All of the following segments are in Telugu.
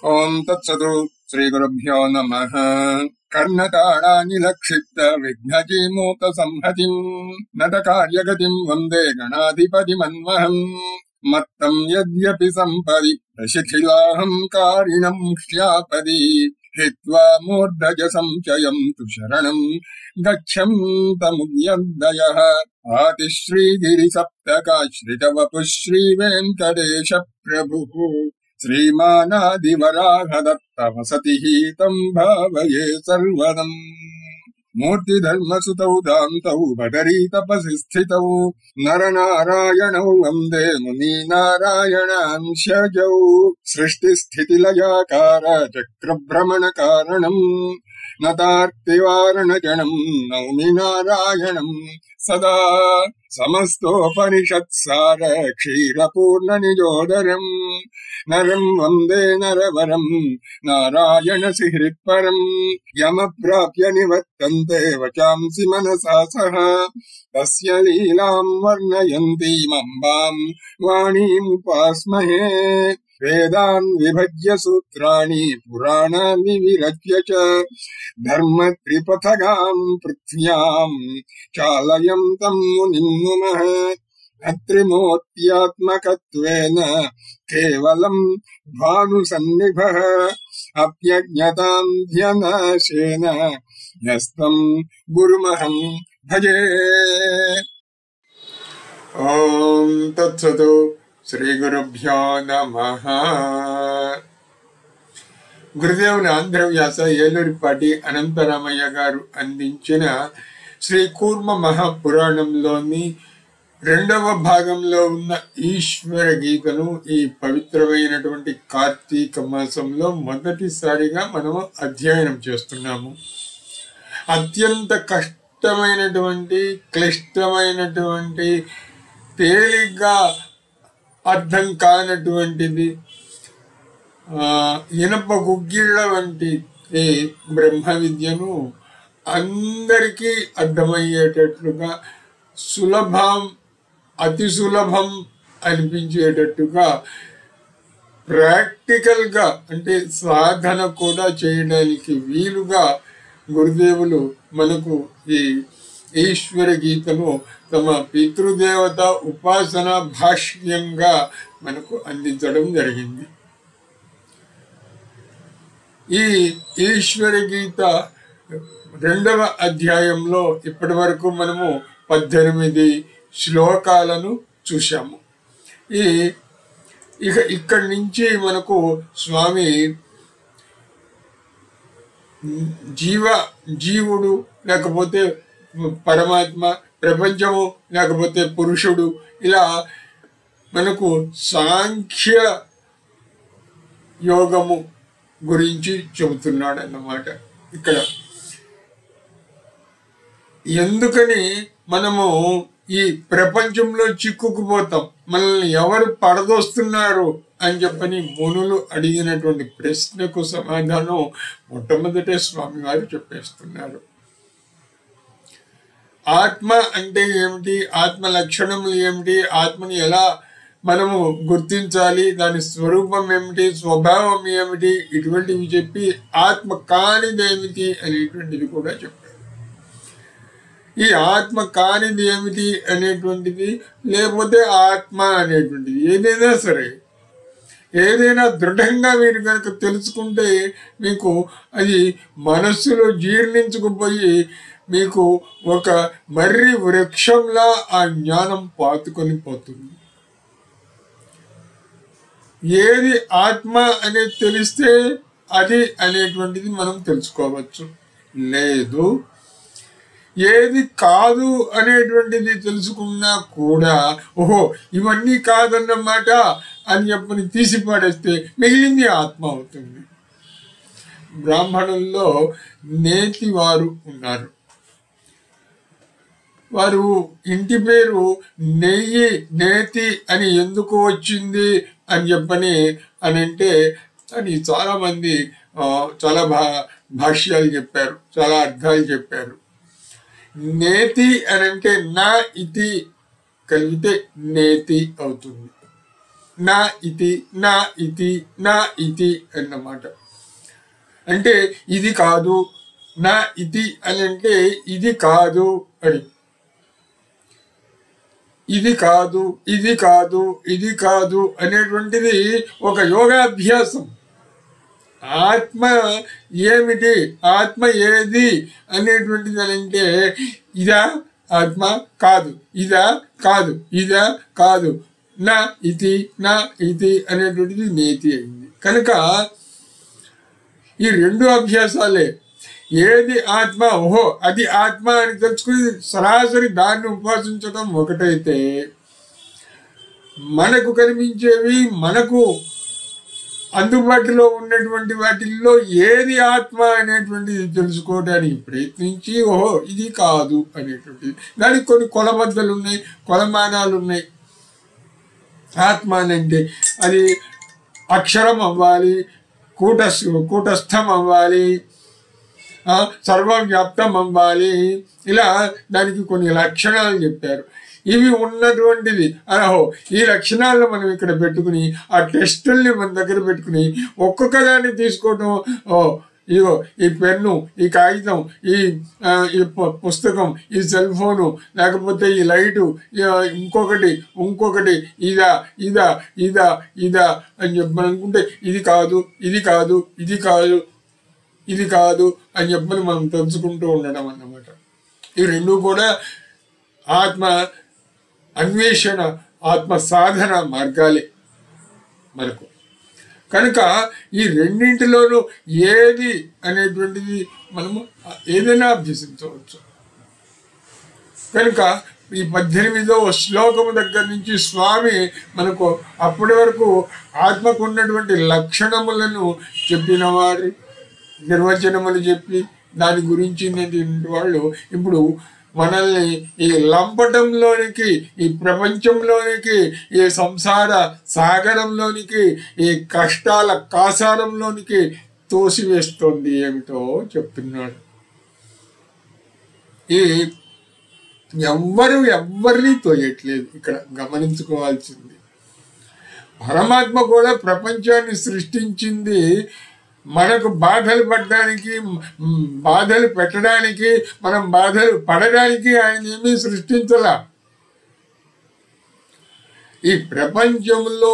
ఓం తత్సతు. శ్రీ గురుభ్యో నమః. కర్ణతాళానిలక్షిప్త విఘ్నజీమూత సంహతిం నట కార్యగతిం వందే గణాధిపతిమన్మహం. మత్తం యద్యపి సంపది ప్రశిథిలాహం కారిణం శ్యాపది హిత్వా మూర్ధజ సంచయం తు శరణం గచ్చంతముద్యద్దయః. ఆతిశ్రీగిరి సప్తకాశ్రిత వపుః శ్రీ వెంకటేశ ప్రభుః. శ్రీమానాదివరాహదత్త వసతి తం భావయే సర్వదం. మూర్తిధర్మసుతౌ దాంతౌ బదరీ తపసి స్థితౌ నరనారాయణౌ వందే మునీనారాయణాంశజౌ. సృష్టిస్థితిలయాకార చక్రభ్రమణ కారణం నతార్తివారణజనం నౌమి నారాయణం సదా. సమస్తోపనిషత్సార క్షీరపూర్ణ నిజోదరం నరం వందే నరవరం నారాయణ సిహృత్పరం. యమప్రాప్య నివర్తంతే వచాంసి మనసా సహ తస్య లీలాం వర్ణయంతీమంబాం వాణీముపాస్మహే. వేదాన్ విభజ్య సూత్రాణి పురాణాని విరచ్య చ ధర్మ త్రిపథగాం పృథ్వ్యాం చాలయంతం మునిం నుమః. అత్రిమూర్త్యాత్మకత్వేన కేవలం భానుసన్నిభః అప్యజ్ఞతాం ధ్యనాశేన యస్తం గురుమహం భజే. ఓం తత్సతు. శ్రీ గురుభ్యో నమః. గురుదేవుని ఆంధ్రవ్యాస ఏలూరిపాటి అనంతరామయ్య గారు అందించిన శ్రీ కూర్మ మహాపురాణంలోని 2వ భాగంలో ఉన్న ఈశ్వర గీతను ఈ పవిత్రమైనటువంటి కార్తీక మాసంలో మొదటిసారిగా మనము అధ్యయనం చేస్తున్నాము. అత్యంత కష్టమైనటువంటి క్లిష్టమైనటువంటి తేలిగ్గా అర్థం కానటువంటిది ఇనప గుగ్గిళ్ళ వంటి ఈ బ్రహ్మ విద్యను అందరికీ అర్థమయ్యేటట్లుగా సులభం, అతి సులభం అనిపించేటట్టుగా ప్రాక్టికల్గా అంటే సాధన కూడా చేయడానికి వీలుగా గురుదేవులు మనకు ఈ ఈశ్వర గీతను తమ పితృదేవత ఉపాసన భాష్యంగా మనకు అందించడం జరిగింది. ఈ ఈశ్వర గీత 2వ అధ్యాయంలో ఇప్పటి వరకు మనము 18 శ్లోకాలను చూశాము. ఇక్కడి నుంచి మనకు స్వామి జీవుడు లేకపోతే పరమాత్మ, ప్రపంచము లేకపోతే పురుషుడు, ఇలా మనకు సాంఖ్య యోగము గురించి చెబుతున్నాడు అన్నమాట. ఇక్కడ ఎందుకని మనము ఈ ప్రపంచంలో చిక్కుకుపోతాం, మనల్ని ఎవరు పడదోస్తున్నారు అని చెప్పని మునులు అడిగినటువంటి ప్రశ్నకు సమాధానం మొట్టమొదటే స్వామి వారు చెప్పేస్తున్నారు. ఆత్మ అంటే ఏమిటి, ఆత్మ లక్షణములు ఏమిటి, ఆత్మని ఎలా మనము గుర్తించాలి, దాని స్వరూపం ఏమిటి, స్వభావం ఏమిటి, ఇటువంటివి చెప్పి ఆత్మ కానిది ఏమిటి అనేటువంటిది కూడా చెప్పారు. ఈ ఆత్మ కానిది ఏమిటి అనేటువంటిది, లేకపోతే ఆత్మ అనేటువంటిది ఏదైనా సరే, ఏదైనా దృఢంగా మీరు కనుక తెలుసుకుంటే మీకు అది మనస్సులో జీర్ణించుకుపోయి మీకు ఒక మర్రి వృక్షంలా ఆ జ్ఞానం పాతుకొని పోతుంది. ఏది ఆత్మ అనేది తెలిస్తే అది అనేటువంటిది మనం తెలుసుకోవచ్చు. లేదు, ఏది కాదు అనేటువంటిది తెలుసుకున్నా కూడా ఓహో ఇవన్నీ కాదన్నమాట అని చెప్పని తీసి పడేస్తే మిగిలింది ఆత్మ అవుతుంది. బ్రాహ్మణుల్లో నేతి వారు ఉన్నారు. వారు ఇంటి పేరు నెయ్యి నేతి అని ఎందుకు వచ్చింది అని చెప్పని అని అంటే అని చాలామంది చాలా భాష్యాలు చెప్పారు, చాలా అర్థాలు చెప్పారు. నేతి అని అంటే నా ఇది కలిగితే నేతి అవుతుంది. నా ఇతి నా ఇతి నా ఇతి అన్నమాట. అంటే ఇది కాదు, నా ఇతి అని అంటే ఇది కాదు అని, ఇది కాదు ఇది కాదు ఇది కాదు అనేటువంటిది ఒక యోగాభ్యాసం. ఆత్మ ఏమిటి, ఆత్మ ఏది అనేటువంటిది అని అంటే ఇదా ఆత్మ కాదు, ఇదా కాదు, ఇదా కాదు, నా ఇతి నా ఇతి అనేటువంటిది నేతి అయింది. కనుక ఈ రెండు అభ్యాసాలే. ఏది ఆత్మ, ఓహో అది ఆత్మ అని తెలుసుకుని సరాసరి దాన్ని ఉపాసించడం ఒకటైతే, మనకు కనిపించేవి మనకు అందుబాటులో ఉన్నటువంటి వాటిల్లో ఏది ఆత్మ అనేటువంటిది తెలుసుకోవడానికి ప్రయత్నించి ఓహో ఇది కాదు అనేటువంటిది, దానికి కొన్ని కొలబద్దలు ఉన్నాయి, కొలమానాలు ఉన్నాయి. ఆత్మ అంటే అది అక్షరం అవ్వాలి, కూటస్థం అవ్వాలి, సర్వవ్యాప్తం అవ్వాలి, ఇలా దానికి కొన్ని లక్షణాలు చెప్పారు. ఇవి ఉన్నటువంటిది అహో ఈ లక్షణాలను మనం ఇక్కడ పెట్టుకుని ఆ టెస్టుల్ని మన దగ్గర పెట్టుకుని ఒక్కొక్క దాన్ని తీసుకోవటం. ఇగో ఈ పెన్ను, ఈ కాగితం, ఈ పుస్తకం, ఈ సెల్ ఫోను, లేకపోతే ఈ లైటు, ఇంకొకటి ఇదా ఇదా ఇదా ఇదా అని చెప్పని అనుకుంటే ఇది కాదు ఇది కాదు ఇది కాదు ఇది కాదు అని చెప్పని మనం తెలుసుకుంటూ ఉండడం అన్నమాట. ఈ రెండు కూడా ఆత్మ అన్వేషణ, ఆత్మ సాధన మార్గాలే మనకు. కనుక ఈ రెండింటిలోనూ ఏది అనేటువంటిది మనము ఏదైనా అభ్యసించవచ్చు. కనుక ఈ 18వ శ్లోకము దగ్గర నుంచి స్వామి మనకు అప్పటి వరకు ఆత్మకు ఉన్నటువంటి లక్షణములను చెప్పిన వారు, నిర్వచనములు చెప్పి దాని గురించి వాళ్ళు ఇప్పుడు మనల్ని ఈ లంపటంలోనికి, ఈ ప్రపంచంలోనికి, ఈ సంసార సాగరంలోనికి, ఈ కష్టాల కాసారంలోనికి తోసివేస్తోంది ఏమిటో చెప్తున్నాడు. ఈ ఎవ్వరిని తోయట్లేదు. ఇక్కడ గమనించుకోవాల్సింది, పరమాత్మ కూడా ప్రపంచాన్ని సృష్టించింది మనకు బాధలు పడడానికి, బాధలు పెట్టడానికి, మనం బాధలు పడడానికి ఆయన ఏమీ సృష్టించలా. ఈ ప్రపంచంలో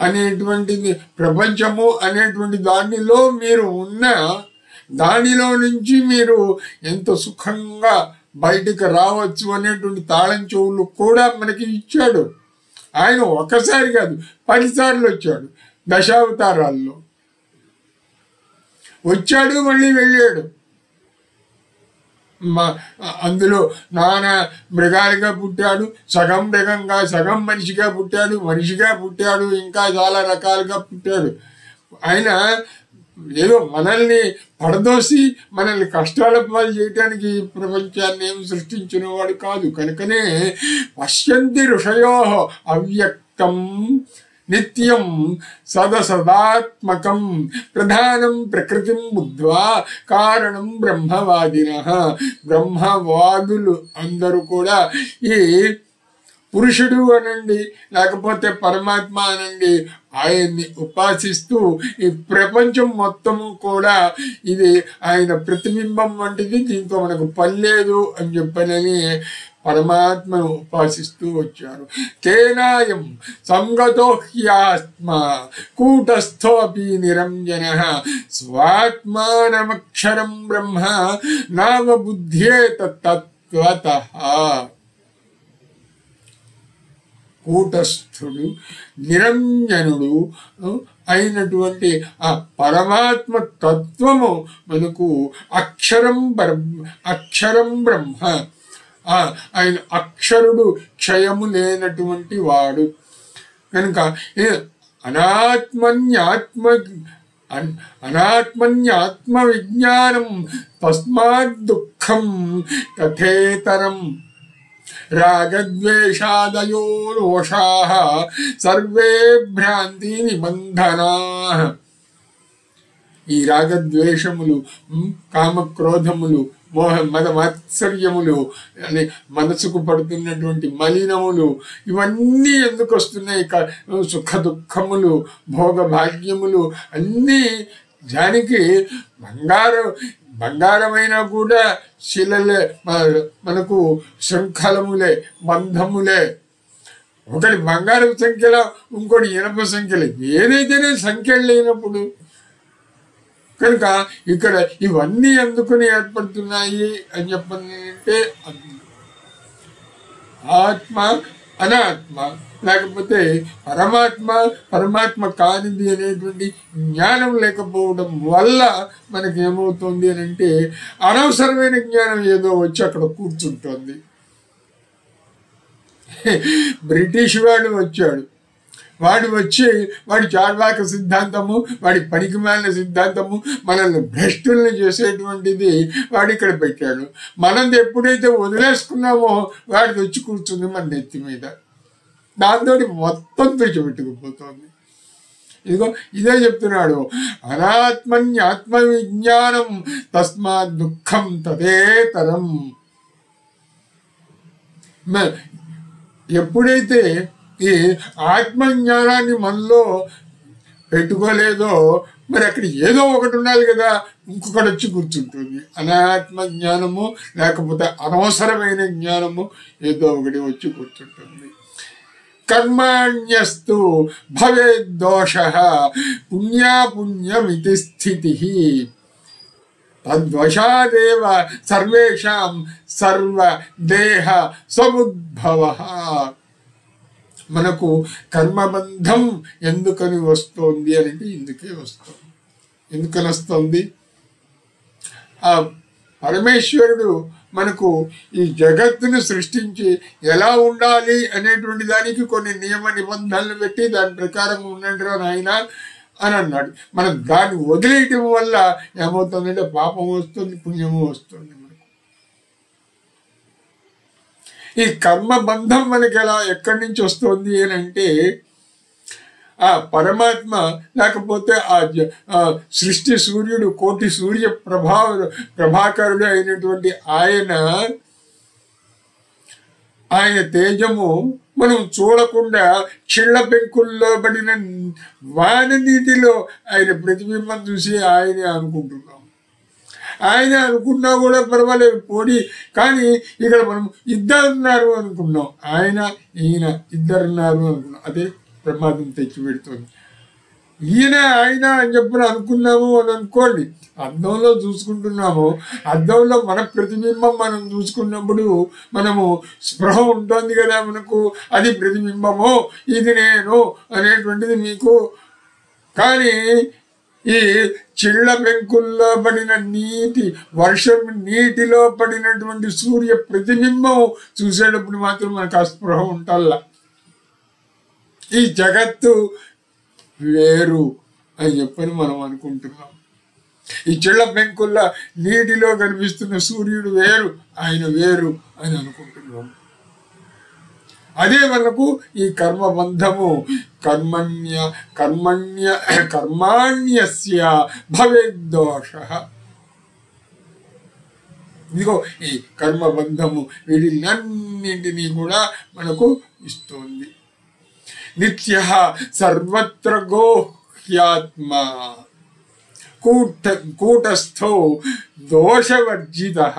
అనేటువంటిది, ప్రపంచము అనేటువంటి దానిలో మీరు ఉన్న దానిలో నుంచి మీరు ఎంత సుఖంగా బయటికి రావచ్చు అనేటువంటి తాళం చెవులు కూడా మనకి ఇచ్చాడు. ఆయన ఒకసారి కాదు 10 సార్లు వచ్చాడు. దశావతారాల్లో వచ్చాడు, మళ్ళీ వెళ్ళాడు. అందులో నానా మృగాలుగా పుట్టాడు, సగం మృగంగా, సగం మనిషిగా పుట్టాడు, మనిషిగా పుట్టాడు, ఇంకా చాలా రకాలుగా పుట్టాడు. ఆయన ఏదో మనల్ని పడదోసి మనల్ని కష్టాల పాలు చేయటానికి ప్రపంచాన్ని ఏమి సృష్టించిన వాడు కాదు. కనుకనే పశ్యంతి ఋషయో అవ్యక్తం నిత్యం సదసదాత్మకం ప్రధానం ప్రకృతిం బుద్ధ్వా కారణం బ్రహ్మవాదినః. బ్రహ్మవాదులు అందరూ కూడా ఈ పురుషుడు అనండి, లేకపోతే పరమాత్మ అనండి, ఆయన్ని ఉపాసిస్తూ ఈ ప్రపంచం మొత్తము కూడా ఇది ఆయన ప్రతిబింబం వంటిది, దీంతో మనకు పనిలేదు అని చెప్పనని పరమాత్మను ఉపాసిస్తూ వచ్చారు. తేనాయం సంగతో హ్యాత్మ కూటస్థోపి నిరంజనః స్వాత్మానమక్షరం బ్రహ్మ నావబుధ్యేత తత్వతః. కూటస్థుడు, నిరంజనుడు అయినటువంటి ఆ పరమాత్మ తత్వము మనకు అక్షరం బ్రహ్మ. ఆయన అక్షరుడు, క్షయము లేనటువంటి వాడు. కనుక అనాత్మన్యాత్మ విజ్ఞానం తస్మాత్ దుఃఖం తథేతరం రాగద్వేషాదయో దోషాః సర్వే భ్రాంతి నిబంధనాః. ఈ రాగద్వేషములు, కామక్రోధములు, మద మాత్సర్యములు, మనసుకు పడుతున్నటువంటి మలినములు, ఇవన్నీ ఎందుకు వస్తున్నాయి? సుఖ దుఃఖములు, భోగభాగ్యములు అన్నీ దానికి బంగారమైనా కూడా శిలలే, మనకు శృంఖలములే, బంధములే. ఒకటి బంగారం సంఖ్యలో, ఇంకోటి ఇనప సంఖ్యలే. ఏదైతేనే సంఖ్యలు లేనప్పుడు కనుక ఇక్కడ ఇవన్నీ ఎందుకుని ఏర్పడుతున్నాయి అని చెప్పంటే, ఆత్మ అనాత్మ లేకపోతే పరమాత్మ కానిది అనేటువంటి జ్ఞానం లేకపోవడం వల్ల మనకి ఏమవుతుంది అని అంటే, అనవసరమైన జ్ఞానం ఏదో వచ్చి అక్కడ కూర్చుంటుంది. బ్రిటిష్ వాడు వాడి చార్వాక సిద్ధాంతము, వాడి పనికిమాలిన సిద్ధాంతము, మనల్ని భ్రష్టుల్ని చేసేటువంటిది వాడు ఇక్కడ పెట్టాడు. మనం ఎప్పుడైతే వదిలేసుకున్నామో వాడికి వచ్చి కూర్చుంది మన నెత్తి మీద. దాంతో మొత్తం తెచ్చిపెట్టుకుపోతుంది. ఇదిగో ఇదే చెప్తున్నాడు, అనాత్మన్యాత్మ విజ్ఞానం తస్మాత్ దుఃఖం తదేతరం. ఎప్పుడైతే ఈ ఆత్మజ్ఞానాన్ని మనలో పెట్టుకోలేదో, మరి అక్కడ ఏదో ఒకటి ఉండాలి కదా, ఇంకొకటి వచ్చి కూర్చుంటుంది. అనాత్మ జ్ఞానము లేకపోతే అనవసరమైన జ్ఞానము ఏదో ఒకటి వచ్చి కూర్చుంటుంది. కర్మాణ్యస్తు భవేద్దోషః పుణ్యాపుణ్యమితి స్థితిః తద్వశాదేవ సర్వేషాం సర్వదేహ సముద్భవః. మనకు కర్మబంధం ఎందుకని వస్తుంది అంటే ఇందుకే వస్తుంది. ఎందుకని వస్తుంది? ఆ పరమేశ్వరుడు మనకు ఈ జగత్తును సృష్టించి ఎలా ఉండాలి అనేటువంటి దానికి కొన్ని నియమ నిబంధనలు పెట్టి దాని ప్రకారం ఉండండి రా నాయన అని అన్నాడు. మనం దాన్ని వదిలేయటం వల్ల ఏమవుతుందంటే పాపం వస్తుంది, పుణ్యము వస్తుంది. మనకు ఈ కర్మబంధం మనకి ఎక్కడి నుంచి వస్తుంది అని అంటే, ఆ పరమాత్మ లేకపోతే ఆ సృష్టి సూర్యుడు, కోటి సూర్య ప్రభాకరుడు అయినటువంటి ఆయన తేజము మనం చూడకుండా చిళ్ళ పెంకుల్లో పడిన వాన నీటిలో ఆయన ప్రతిబింబం చూసి ఆయనే అనుకుంటున్నాం. ఆయన అనుకున్నా కూడా పర్వాలేదు పోడి, కానీ ఇక్కడ మనం ఇద్దరున్నారు అనుకున్నాం. ఈయన ఇద్దరున్నారు అనుకున్నాం. అదే ప్రమాదం తెచ్చిపెడుతుంది. ఆయన అని చెప్పిన అనుకున్నాము అని అనుకోండి, అద్దంలో చూసుకుంటున్నాము, అద్దంలో మన ప్రతిబింబం మనం చూసుకున్నప్పుడు మనము స్పృహ ఉంటుంది కదా మనకు, అది ప్రతిబింబము, ఇది నేను అనేటువంటిది మీకు. కానీ ఈ చిళ్ళ పెంకుల్లో పడిన వర్షం నీటిలో పడినటువంటి సూర్య ప్రతిబింబం చూసేటప్పుడు మాత్రం మనకు ఆ స్పృహ ఉంటల్లా. ఈ జగత్తు వేరు అని చెప్పని మనం అనుకుంటున్నాం. ఈ చిళ్ళ పెంకుల్లో నీటిలో కనిపిస్తున్న సూర్యుడు వేరు, ఆయన వేరు అని అనుకుంటున్నాం. అదే మనకు ఈ కర్మబంధము. కర్మాణ్యస్య భవేద్దోషః. ఇదిగో ఈ కర్మబంధము వీటినన్నింటినీ కూడా మనకు ఇస్తుంది. నిత్యః సర్వత్ర గోహ్యాత్మా కూటస్థో దోషవర్జితః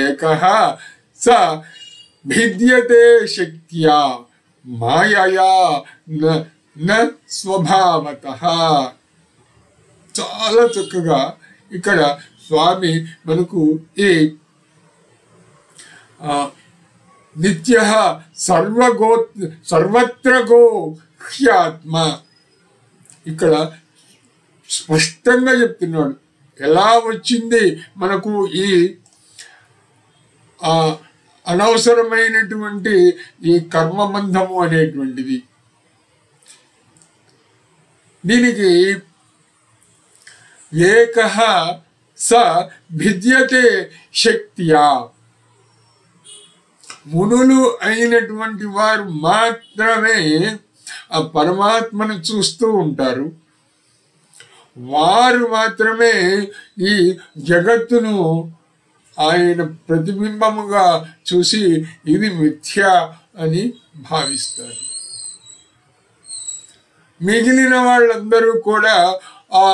ఏకః స భిద్యతే శక్త్యా మాయయా న స్వభావతః. చాలా చక్కగా ఇక్కడ స్వామి మనకు ఈ నిత్యః సర్వత్ర గోహ్యాత్మ ఇక్కడ స్పష్టంగా చెప్తున్నాడు. ఎలా వచ్చింది మనకు ఈ అనవసరమైనటువంటి ఈ కర్మబంధము అనేటువంటిది? దీనికి ఏకః స భిద్యతే శక్త్యా. మునులు అయినటువంటి వారు మాత్రమే ఆ పరమాత్మను చూస్తూ ఉంటారు. వారు మాత్రమే ఈ జగత్తును ఆయన ప్రతిబింబముగా చూసి ఇది మిథ్య అని భావిస్తారు. మిగిలిన వాళ్ళందరూ కూడా ఆ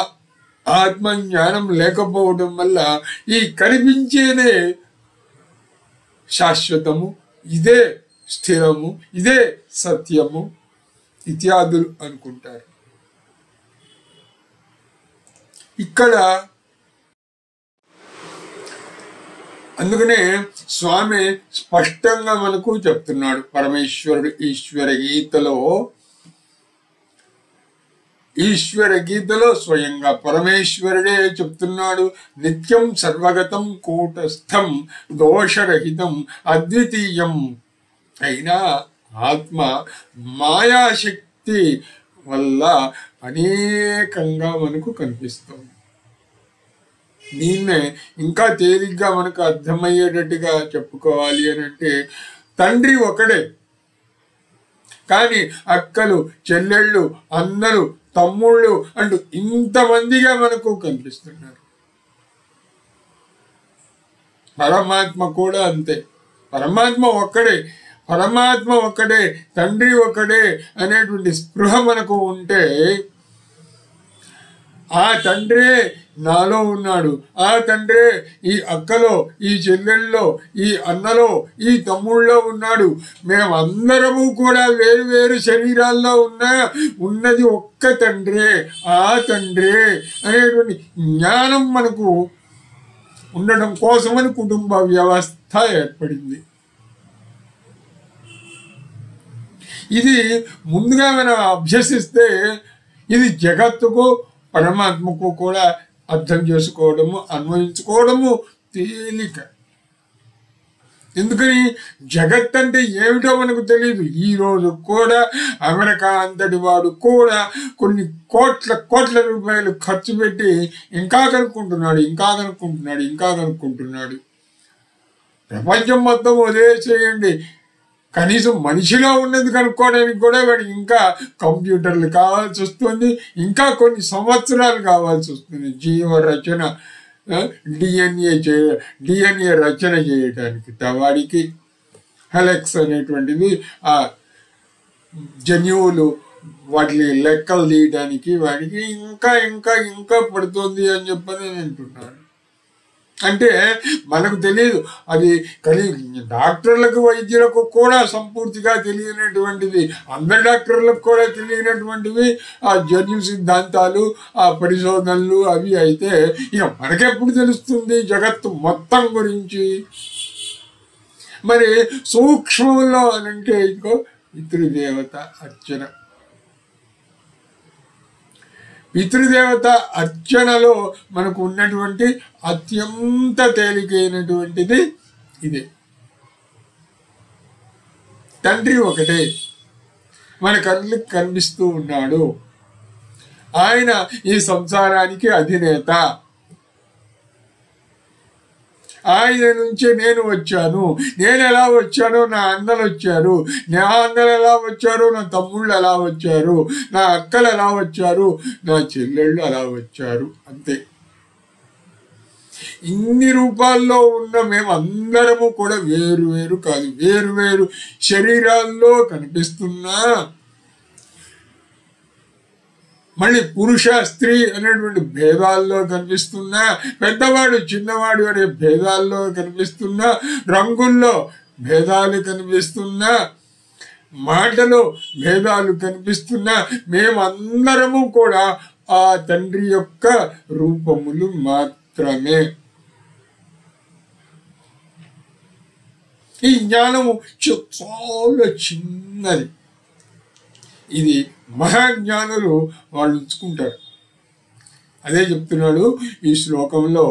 ఆత్మజ్ఞానం లేకపోవడం వల్ల ఈ కనిపించేదే శాశ్వతము, ఇదే స్థిరము, ఇదే సత్యము ఇత్యాదులు అనుకుంటారు. ఇక్కడ అందుకనే స్వామి స్పష్టంగా మనకు చెప్తున్నాడు. పరమేశ్వరుడు ఈశ్వర గీతలో స్వయంగా పరమేశ్వరుడే చెప్తున్నాడు. నిత్యం సర్వగతం కూటస్థం దోషరహితం అద్వితీయం అయినా ఆత్మ మాయాశక్తి వల్ల అనేకంగా మనకు కనిపిస్తుంది. దీన్నే ఇంకా తేలిగ్గా మనకు అర్థమయ్యేటట్టుగా చెప్పుకోవాలి అని అంటే, తండ్రి ఒకడే కానీ అక్కలు, చెల్లెళ్ళు, అన్నలు, తమ్ముళ్ళు అంటూ ఇంతమందిగా మనకు కనిపిస్తున్నారు. పరమాత్మ కూడా అంతే. పరమాత్మ ఒక్కడే, తండ్రి ఒక్కడే అనేటువంటి స్పృహ మనకు ఉంటే ఆ తండ్రే నాలో ఉన్నాడు, ఆ తండ్రే ఈ అక్కలో, ఈ చెల్లెల్లో, ఈ అన్నలో, ఈ తమ్ముళ్ళలో ఉన్నాడు. మేమందరము కూడా వేరు వేరు శరీరాల్లో ఉన్నది ఒక్క తండ్రే, ఆ తండ్రే అనేటువంటి జ్ఞానం మనకు ఉండడం కోసమని కుటుంబ వ్యవస్థ ఏర్పడింది. ఇది ముందుగా మనం అభ్యసిస్తే ఇది జగత్తుకు పరమాత్మకు కూడా అర్థం చేసుకోవడము, అన్వయించుకోవడము తేలిక. ఎందుకని జగత్ అంటే ఏమిటో మనకు తెలియదు. ఈరోజు కూడా అమెరికా అంతటి వాడు కూడా కొన్ని కోట్ల రూపాయలు ఖర్చు పెట్టి ఇంకా కనుక్కుంటున్నాడు. ప్రపంచం మొత్తం వదిలేసేయండి, కనీసం మనిషిలో ఉన్నది కనుక్కోవడానికి కూడా వాడికి ఇంకా కంప్యూటర్లు కావాల్సి వస్తుంది, ఇంకా కొన్ని సంవత్సరాలు కావాల్సి వస్తుంది జీవ రచన, డిఎన్ఏ రచన చేయడానికి. వాడికి హెలెక్స్ అనేటువంటిది ఆ జన్యువులు వాటి లెక్కలు తీయడానికి వాడికి ఇంకా పడుతుంది అని చెప్పని అంటున్నాడు. అంటే మనకు తెలియదు, అది డాక్టర్లకు, వైద్యులకు కూడా సంపూర్తిగా తెలియనటువంటిది, అందరి డాక్టర్లకు కూడా తెలియనటువంటివి ఆ జన్యు సిద్ధాంతాలు, ఆ పరిశోధనలు అవి. అయితే ఇక మనకెప్పుడు తెలుస్తుంది జగత్తు మొత్తం గురించి? మరి సూక్ష్మంలో అనంటే ఇంకో పితృదేవత అర్చన. పితృదేవత అర్చనలో మనకు ఉన్నటువంటి అత్యంత తేలికైనటువంటిది ఇదే. తండ్రి ఒకటే మన కళ్ళకి కనిపిస్తూ ఉన్నాడు. ఆయన ఈ సంసారానికి అధినేత. ఆయన నుంచే నేను వచ్చాను. నేను ఎలా వచ్చానో నా అన్నలు వచ్చారు, నా అన్నలు ఎలా వచ్చారు, నా తమ్ముళ్ళు ఎలా వచ్చారు, నా అక్కలు ఎలా వచ్చారు, నా చెల్లెళ్ళు అలా వచ్చారు. అంతే. ఇన్ని రూపాల్లో ఉన్న మేమందరము కూడా వేరు వేరు కాదు, వేరు వేరు శరీరాల్లో కనిపిస్తున్నా, మళ్ళీ పురుష స్త్రీ అనేటువంటి భేదాల్లో కనిపిస్తున్నా, పెద్దవాడు చిన్నవాడు అనే భేదాల్లో కనిపిస్తున్నా, రంగుల్లో భేదాలు కనిపిస్తున్నా, మాటలో భేదాలు కనిపిస్తున్నా, మేమందరము కూడా ఆ తండ్రి యొక్క రూపములు మాత్రమే. ఈ జ్ఞానము చాలా చిన్నది. ఇది మహాజ్ఞానులు వాళ్ళు ఉంచుకుంటారు. అదే చెప్తున్నాడు ఈ శ్లోకంలో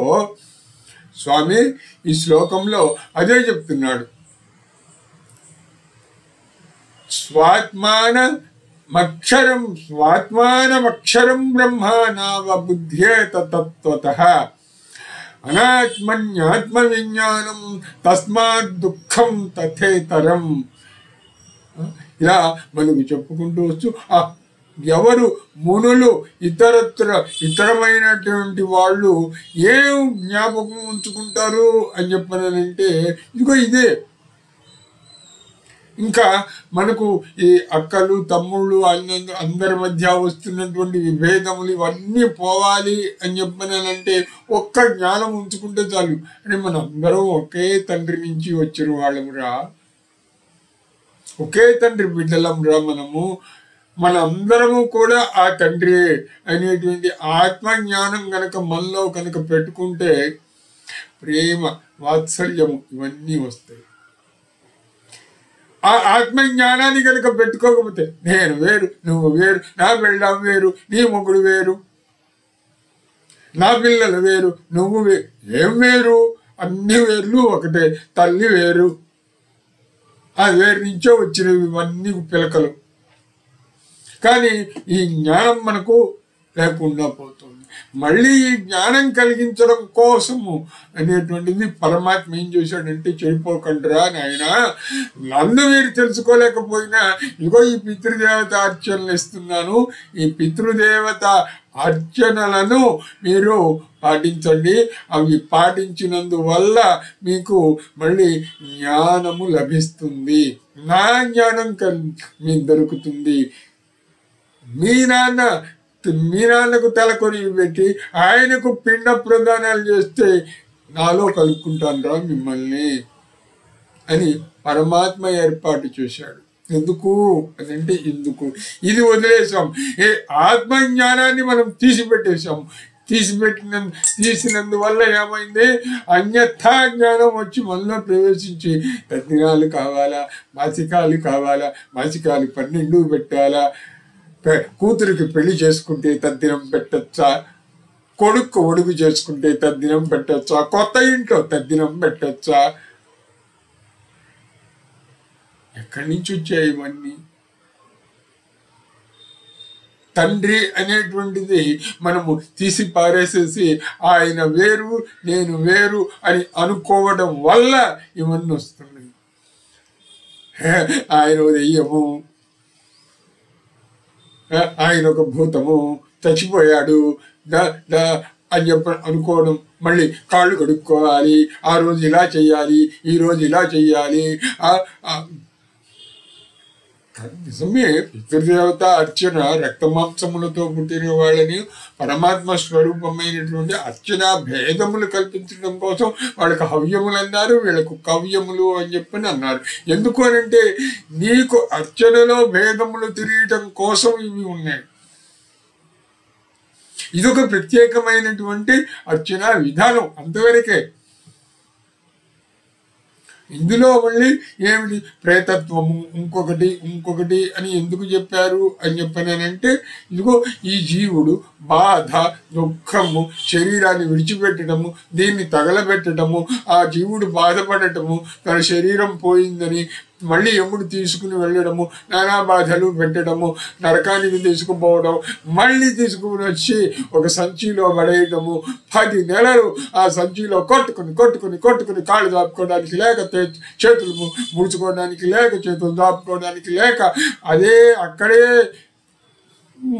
స్వామి. ఈ శ్లోకంలో అదే చెప్తున్నాడు. స్వాత్మానమక్షరం బ్రహ్మ నావబుధ్యేత తత్వతః అనాత్మన్యాత్మ విజ్ఞానం తస్మాత్ దుఃఖం తథేతరం. ఇలా మనకు చెప్పుకుంటూ వచ్చు. ఎవరు మునులు ఇతరమైనటువంటి వాళ్ళు ఏం జ్ఞాపకం ఉంచుకుంటారు అని చెప్పనంటే ఇదిగో ఇదే. ఇంకా మనకు ఈ అక్కలు తమ్ముళ్ళు అందరి మధ్య వస్తున్నటువంటి విభేదములు ఇవన్నీ పోవాలి అని చెప్పనంటే ఒక్క జ్ఞానం ఉంచుకుంటే చాలు. అంటే మన అందరం ఒకే తండ్రి నుంచి వచ్చిన వాళ్ళమురా, ఒకే తండ్రి బిడ్డలంరా మనందరము కూడా ఆ తండ్రి అనేటువంటి ఆత్మజ్ఞానం కనుక మనలో కనుక పెట్టుకుంటే ప్రేమ, వాత్సల్యము ఇవన్నీ వస్తాయి. ఆ ఆత్మజ్ఞానాన్ని కనుక పెట్టుకోకపోతే నేను వేరు, నువ్వు వేరు, నా పెళ్ళాం వేరు, నీ మొగుడు వేరు, నా పిల్లలు వేరు, నువ్వు వేరు, ఏం వేరు? అన్ని వేర్లు ఒకటే, తల్లి వేరు, ఆ వేరు నుంచో వచ్చినవి ఇవన్నీ పిలకలు. కానీ ఈ జ్ఞానం మనకు లేకుండా పోతుంది. మళ్ళీ ఈ జ్ఞానం కలిగించడం కోసము అనేటువంటిది పరమాత్మ ఏం చేశాడంటే, చెడిపోకండిరా నాయన, నన్ను మీరు తెలుసుకోలేకపోయినా ఇగో ఈ పితృదేవత అర్చనలు ఇస్తున్నాను, ఈ పితృదేవత అర్చనలను మీరు పాటించండి. అవి పాటించినందువల్ల మీకు మళ్ళీ జ్ఞానము లభిస్తుంది, నా జ్ఞానం మీకు దొరుకుతుంది. మీ నాన్నకు తలకొని పెట్టి ఆయనకు పిండ ప్రదానాలు చేస్తే నాలో కలుపుకుంటానురా మిమ్మల్ని అని పరమాత్మ ఏర్పాటు చేశాడు. ఎందుకు అని అంటే ఇందుకు. ఇది వదిలేసాం, ఏ ఆత్మజ్ఞానాన్ని మనం తీసినందువల్ల ఏమైంది? అన్యథా జ్ఞానం వచ్చి మనలో ప్రవేశించి తద్దినాలు కావాలా, మాసికాలు కావాలా, మాసికాలు 12 పెట్టాలా, కూతురికి పెళ్లి చేసుకుంటే తద్దినం పెట్టచ్చా, కొడుకు ఒడుగు చేసుకుంటే తద్దినం పెట్టచ్చా, కొత్త ఇంట్లో తద్దినం పెట్టచ్చా? ఎక్కడి నుంచి వచ్చాయి ఇవన్నీ? తండ్రి అనేటువంటిది మనము తీసి పారేసేసి ఆయన వేరు నేను వేరు అని అనుకోవడం వల్ల ఇవన్నీ వస్తున్నాయి. ఆయన దెయ్యము, ఆయన ఒక భూతము, చచ్చిపోయాడు అని అనుకోవడం, మళ్ళీ కాళ్ళు కడుక్కోవాలి, ఆ రోజు ఇలా చెయ్యాలి, ఈ రోజు ఇలా చెయ్యాలి. నిజమే, పితృదేవత అర్చన రక్తమాంసములతో పుట్టిన వాళ్ళని పరమాత్మ స్వరూపమైనటువంటి అర్చన భేదములు కల్పించడం కోసం వాళ్ళకి హవ్యములు అన్నారు, వీళ్ళకు కవ్యములు అని చెప్పని అన్నారు. ఎందుకు అనంటే నీకు అర్చనలో భేదములు తిరగటం కోసం ఇవి ఉన్నాయి. ఇదొక ప్రత్యేకమైనటువంటి అర్చన విధానం, అంతవరకే. ఇందులో మళ్ళీ ఏమిటి ప్రేతత్వము, ఇంకొకటి అని ఎందుకు చెప్పారు అని చెప్పానంటే, ఇదిగో ఈ జీవుడు బాధ, దుఃఖము, శరీరాన్ని విడిచిపెట్టడము, దీన్ని తగలబెట్టడము, ఆ జీవుడు బాధపడటము, తన శరీరం పోయిందని మళ్ళీ యముడు తీసుకుని వెళ్ళడము, నానా బాధలు పెట్టడము, నరకానికి తీసుకుపోవడం, మళ్ళీ తీసుకుని వచ్చి ఒక సంచిలో పడేయడము, 10 నెలలు ఆ సంచిలో కొట్టుకుని కాళ్ళు దాపుకోవడానికి లేక, చేతులు ముడుచుకోవడానికి లేక, చేతులు దాపుకోవడానికి లేక, అక్కడే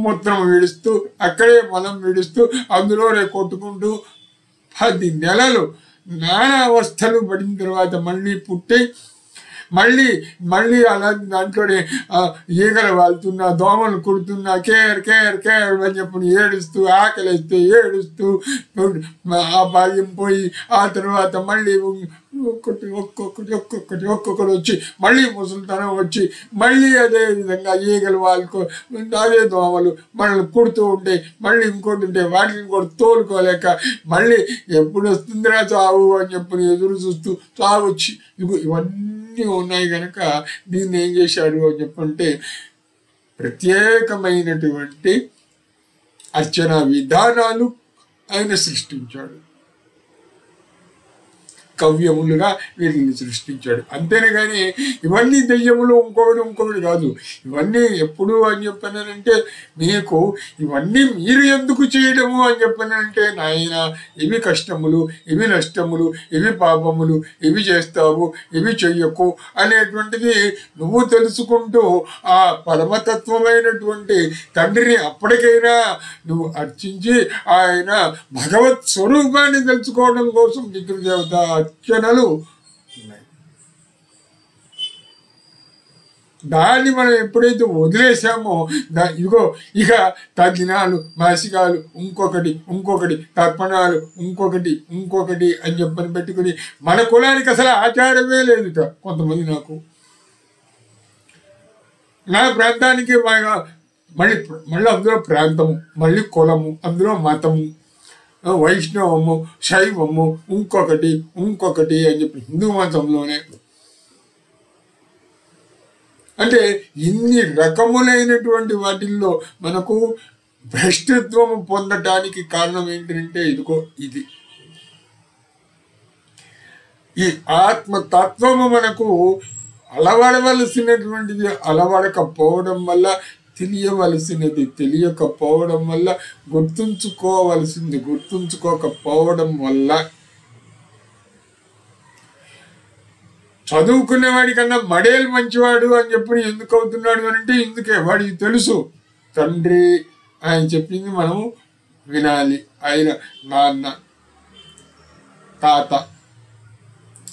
మూత్రం విడుస్తూ, అక్కడే మలం విడుస్తూ, అందులోనే కొట్టుకుంటూ 10 నెలలు నానా అవస్థలు పడిన తర్వాత మళ్ళీ పుట్టి, మళ్ళీ అలా దాంట్లోనే ఈగలు వాళ్తున్నా, దోమలు కుడుతున్నా, కేర్ అని చెప్పి ఏడుస్తూ, ఆకలిస్తూ ఏడుస్తూ ఆ బాల్యం పోయి, ఆ తర్వాత మళ్ళీ ఒక్కొక్కటి వచ్చి, మళ్ళీ ముసలితనం వచ్చి, మళ్ళీ అదే విధంగా ఈగలు వాళ్ళకు అదే దోమలు మనల్ని కుడుతూ ఉంటే, మళ్ళీ ఇంకోటి ఉంటే వాటిని కూడా తోలుకోలేక మళ్ళీ ఎప్పుడు వస్తుందిరా చావు అని చెప్పి ఎదురు చూస్తూ చావు వచ్చి, ఇవన్నీ ఉన్నాయి కనుక దీన్ని ఏం చేశాడు అని చెప్పంటే, ప్రత్యేకమైనటువంటి అర్చన విధానాలు ఆయన సృష్టించాడు. కవ్యములుగా వీటిని సృష్టించాడు. అంతేనే కానీ ఇవన్నీ దెయ్యములు ఇంకొకటి కాదు. ఇవన్నీ ఎప్పుడు అని చెప్పానంటే మీకు ఇవన్నీ మీరు ఎందుకు చేయడము అని చెప్పానంటే నాయన ఇవి కష్టములు, ఇవి నష్టములు, ఇవి పాపములు, ఇవి చేస్తావు, ఇవి చెయ్యకు అనేటువంటిది నువ్వు తెలుసుకుంటూ ఆ పరమతత్వమైనటువంటి తండ్రిని అప్పటికైనా నువ్వు అర్చించి ఆయన భగవత్ స్వరూపాన్ని తెలుసుకోవడం కోసం పితృదేవత అర్చనలు ఉన్నాయి. దాన్ని మనం ఎప్పుడైతే వదిలేసామో ఇదిగో ఇక తద్దినాలు, మాసికాలు, ఇంకొకటి తర్పణాలు, ఇంకొకటి అని చెప్పని పెట్టుకుని మన కులానికి అసలు ఆచారమే లేదుట. కొంతమంది నా ప్రాంతానికి మళ్ళీ అందులో ప్రాంతము, మళ్ళీ కులము, అందులో మతము, వైష్ణవము, శైవము, ఇంకొకటి అని చెప్పి హిందూ మతంలోనే అంటే ఇన్ని రకములైనటువంటి వాటిల్లో మనకు భ్రష్టత్వము పొందటానికి కారణం ఏంటంటే ఇదిగో ఇది. ఈ ఆత్మతత్వము మనకు అలవడవలసినటువంటిది అలవడకపోవడం వల్ల, తెలియవలసినది తెలియకపోవడం వల్ల, గుర్తుంచుకోవలసింది గుర్తుంచుకోకపోవడం వల్ల చదువుకునేవాడి కన్నా మడేలు మంచివాడు అని చెప్పి ఎందుకు అవుతున్నాడు అని అంటే ఇందుకే వాడికి తెలుసు తండ్రి ఆయన చెప్పింది మనం వినాలి. ఆయన నాన్న, తాత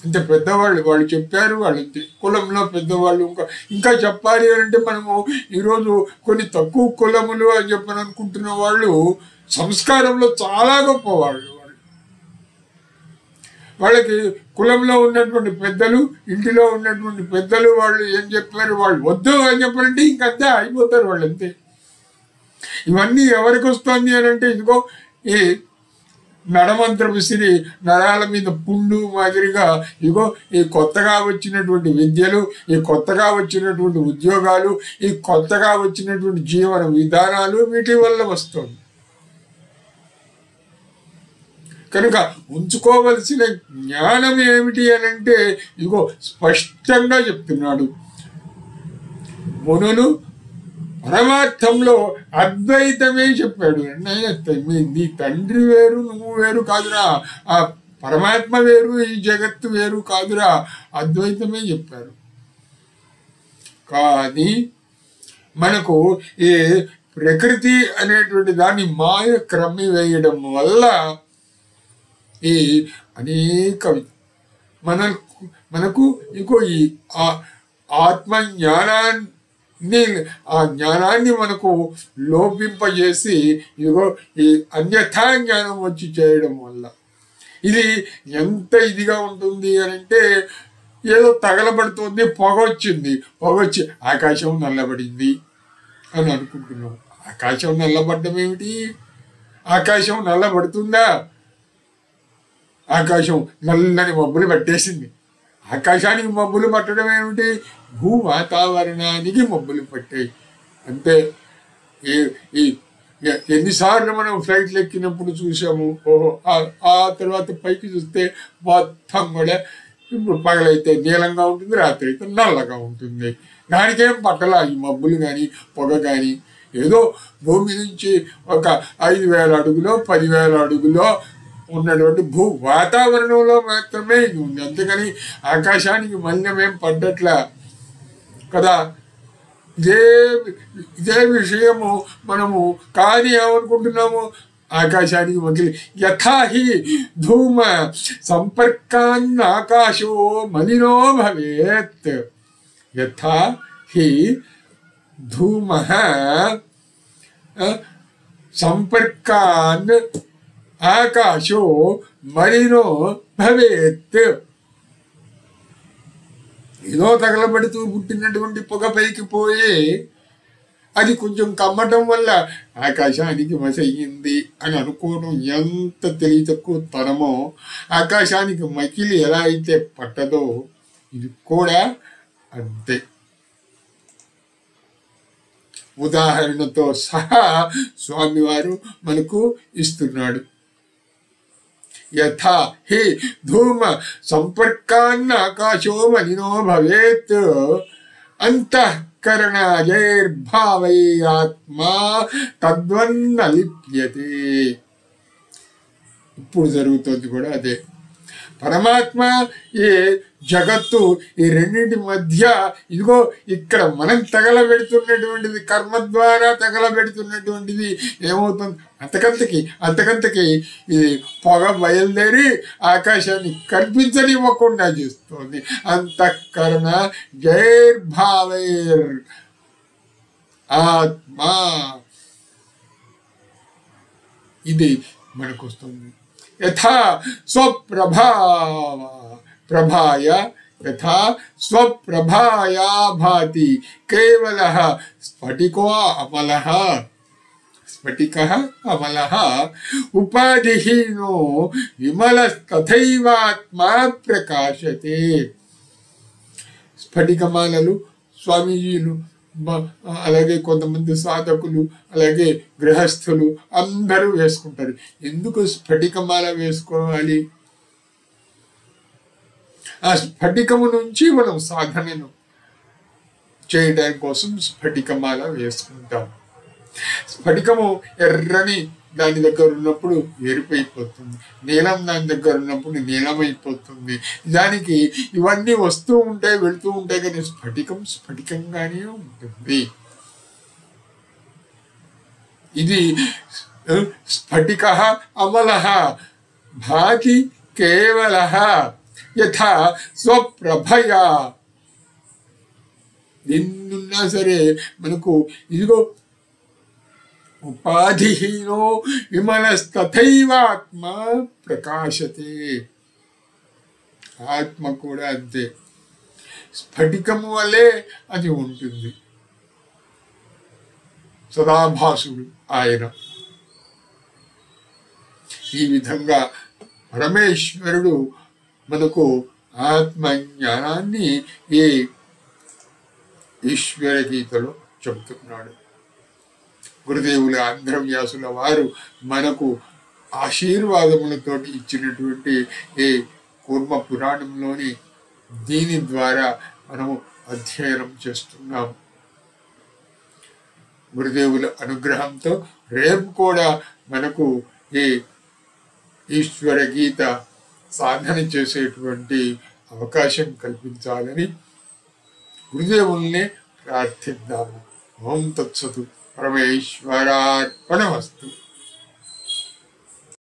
అంటే పెద్దవాళ్ళు వాళ్ళు చెప్పారు, వాళ్ళు కులంలో పెద్దవాళ్ళు. ఇంకా చెప్పాలి అని అంటే మనము ఈరోజు కొన్ని తక్కువ కులములు అని చెప్పని అనుకుంటున్న వాళ్ళు సంస్కారంలో చాలా గొప్పవాళ్ళు. వాళ్ళకి కులంలో ఉన్నటువంటి పెద్దలు, ఇంటిలో ఉన్నటువంటి పెద్దలు వాళ్ళు ఏం చెప్పారు, వాళ్ళు వద్దు అని చెప్పారంటే ఇంకంతే అయిపోతారు వాళ్ళు, అంతే. ఇవన్నీ ఎవరికి వస్తుంది అని అంటే ఇదిగో ఈ నడమంత్రపు సిరి నరాల మీద పుండు మాదిరిగా ఇగో ఈ కొత్తగా వచ్చినటువంటి విద్యలు, ఈ కొత్తగా వచ్చినటువంటి ఉద్యోగాలు, ఈ కొత్తగా వచ్చినటువంటి జీవన విధానాలు వీటి వల్ల వస్తుంది. కనుక ఉంచుకోవలసిన జ్ఞానం ఏమిటి అని అంటే ఇగో స్పష్టంగా చెప్తున్నాడు. మునులు పరమార్థంలో అద్వైతమే చెప్పాడు. నీ తండ్రి వేరు, నువ్వు వేరు కాదురా, ఆ పరమాత్మ వేరు, ఈ జగత్తు వేరు కాదురా, అద్వైతమే చెప్పారు. కానీ మనకు ఈ ప్రకృతి అనేటువంటి దాన్ని మాయ క్రమి వేయడం వల్ల ఈ అనేక మనకు ఇంకో ఈ జ్ఞానాన్ని మనకు లోపింపజేసి ఇదిగో ఈ అన్యథా జ్ఞానం వచ్చి చేయడం వల్ల ఇది ఎంత ఇదిగా ఉంటుంది అని అంటే ఏదో తగలబడుతుంది, పొగొచ్చి ఆకాశం నల్లబడింది అని అనుకుంటున్నాం. ఆకాశం నల్లబడ్డం ఏమిటి? ఆకాశం నల్లబడుతుందా? ఆకాశం నల్లని మబ్బులు పట్టేసింది. ఆకాశానికి మబ్బులు పట్టడం ఏమిటి? భూ వాతావరణానికి మబ్బులు పట్టాయి అంతే. ఎన్నిసార్లు మనం ఫ్లైట్లు ఎక్కినప్పుడు చూసాము. ఓహో, ఆ తర్వాత పైకి చూస్తే మొత్తం కూడా ఇప్పుడు పగలైతే నీలంగా ఉంటుంది, రాత్రి అయితే నల్లగా ఉంటుంది. దానికేం పట్టలా ఈ మబ్బులు కానీ పొగ కానీ. ఏదో భూమి నుంచి ఒక 5,000 అడుగులో 10,000 అడుగులో ఉన్నటువంటి భూ వాతావరణంలో మాత్రమే ఇది ఉంది. అంతేకాని ఆకాశానికి మలినమేం పడ్డట్లా కదా. ఇదే విషయము మనము కానీ ఏమనుకుంటున్నాము, ఆకాశానికి మగిలి యథాహి ధూమ సంపర్కాన్ ఆకాశో మలినో భవేత్. యథా హి ధూమ సంపర్కాన్ ఆకాశో మలినో భవేత్. ఏదో తగలబడుతూ పుట్టినటువంటి పొగ పైకి పోయి అది కొంచెం కమ్మటం వల్ల ఆకాశానికి మసయ్యింది అని అనుకోవడం ఎంత తెలివి తక్కువ తరమో. ఆకాశానికి మకిలి ఎలా అయితే పట్టదో ఇది కూడా అంతే. ఉదాహరణతో సహా స్వామివారు మనకు ఇస్తున్నాడు. యథా హి ధూమ సంపర్కాన్న ఆకాశో మలినో భవేత్ అంతఃకరణైర్భావైరాత్మా తద్వన్న లిప్యతే. ఇప్పుడు జరుగుతుంది కూడా అదే. పరమాత్మ ఈ జగత్తు ఈ రెండింటి మధ్య ఇదిగో ఇక్కడ మనం తగలబెడుతున్నటువంటిది, కర్మ ద్వారా తగలబెడుతున్నటువంటిది ఏమవుతుంది, అంతకంతకి ఇది పొగ బయలుదేరి ఆకాశాన్ని కనిపించనివ్వకుండా చేస్తుంది. అంతఃకరణ జైర్భావైర్ ఆత్మా, ఇది మనకు వస్తుంది. యథా ప్రభాయ యథా స్వప్రభాయా భాతి కేవలః స్ఫటికః అమలః ఉపాధిహీనో విమలస్తథైవాత్మా ప్రకాశతే. స్ఫటికమాలలు స్వామీజీలు, అలాగే కొంతమంది సాధకులు, అలాగే గృహస్థులు అందరూ వేసుకుంటారు. ఎందుకు స్ఫటికమాల వేసుకోవాలి? ఆ స్ఫటికము నుంచి మనం సాధనను చేయడానికి కోసం స్ఫటికమాల వేసుకుంటాం. స్ఫటికము ఎర్రని దాని దగ్గర ఉన్నప్పుడు ఎరుపైపోతుంది, నీలం దాని దగ్గర ఉన్నప్పుడు నీలమైపోతుంది. దానికి ఇవన్నీ వస్తూ ఉంటాయి, వెళుతూ ఉంటాయి, కానీ స్ఫటికంగానే ఉంటుంది. ఇది స్ఫటికః అమలః భాతి కేవలః యథా స్వప్రభయా. ఎన్నున్నా సరే మనకు ఇదిగో ఉపాధిహీనో విమలస్తథైవాత్మ ప్రకాశతే. ఆత్మ కూడా అంతే, స్ఫటికము వలె అది ఉంటుంది. సదాభాసుడు ఆయన. ఈ విధంగా పరమేశ్వరుడు మనకు ఆత్మజ్ఞానాన్ని ఈ ఈశ్వర గీతలో చెబుతున్నాడు. గురుదేవుల ఆంధ్రవ్యాసుల వారు మనకు ఆశీర్వాదములతో ఇచ్చినటువంటి ఈ కూర్మ పురాణంలోని దీని ద్వారా మనము అధ్యయనం చేస్తున్నాం. గురుదేవుల అనుగ్రహంతో రేపు కూడా మనకు ఈ ఈశ్వర గీత సాధన చేసేటువంటి అవకాశం కల్పించాలని గురుదేవుల్ని ప్రార్థిద్దాము. ఓం తత్సతు. పరమేశ్వరార్పణమస్తు.